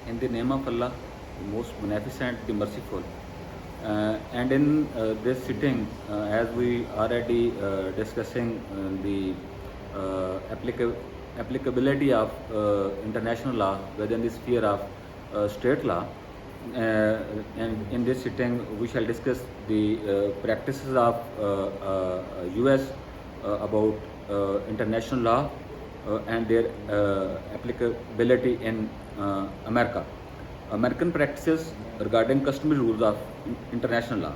In the name of Allah, the most beneficent, the merciful. And in this sitting, as we already discussing the applicability of international law within the sphere of state law, and in this sitting we shall discuss the practices of US about international law and their applicability in America. American practices regarding customary rules of international law.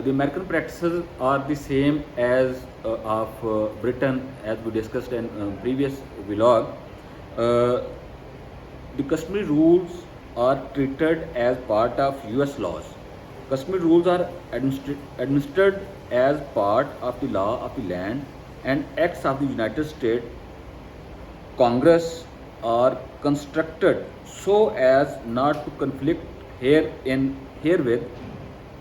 The American practices are the same as of Britain, as we discussed in previous vlog. The customary rules are treated as part of US laws. Customary rules are administered as part of the law of the land and acts of the United States Congress are constructed so as not to conflict herewith.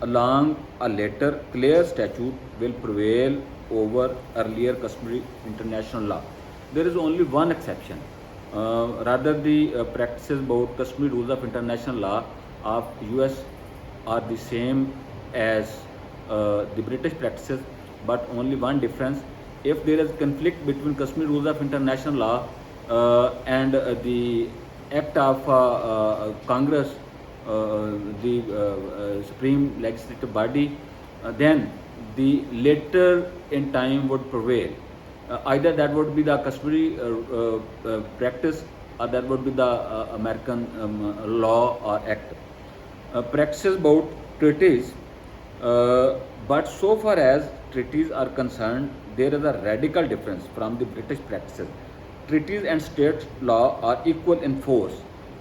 Along a later clear statute will prevail over earlier customary international law. There is only one exception. Rather, the practices about customary rules of international law of US are the same as the British practices, but only one difference. If there is conflict between customary rules of international law and the act of Congress, the supreme legislative body, then the later in time would prevail. Either that would be the customary practice, or that would be the American law or act. Practices about treaties, but so far as treaties are concerned, there is a radical difference from the British practices. Treaties and state law are equal in force.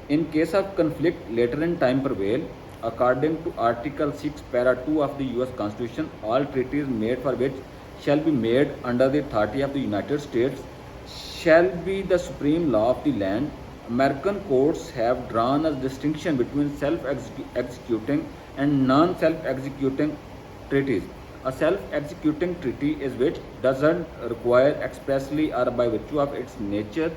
In case of conflict, later in time prevail. According to Article 6, Para 2 of the US Constitution, all treaties made for which shall be made under the authority of the United States shall be the supreme law of the land. American courts have drawn a distinction between self-executing and non-self-executing treaties. A self-executing treaty is which doesn't require expressly or by virtue of its nature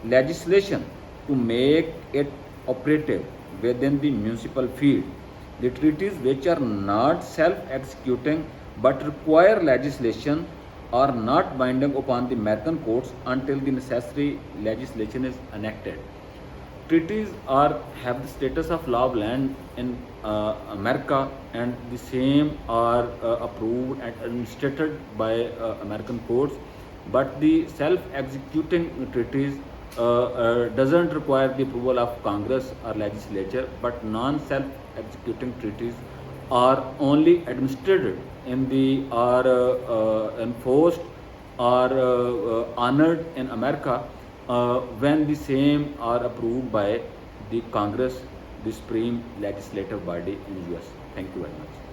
legislation to make it operative within the municipal field. The treaties which are not self-executing but require legislation are not binding upon the American courts until the necessary legislation is enacted. Treaties have the status of law of land in America, and the same are approved and administered by American courts. But the self-executing treaties doesn't require the approval of Congress or legislature, but non-self-executing treaties are only administered in the enforced or honored in America when the same are approved by the Congress, the supreme legislative body in US. Thank you very much.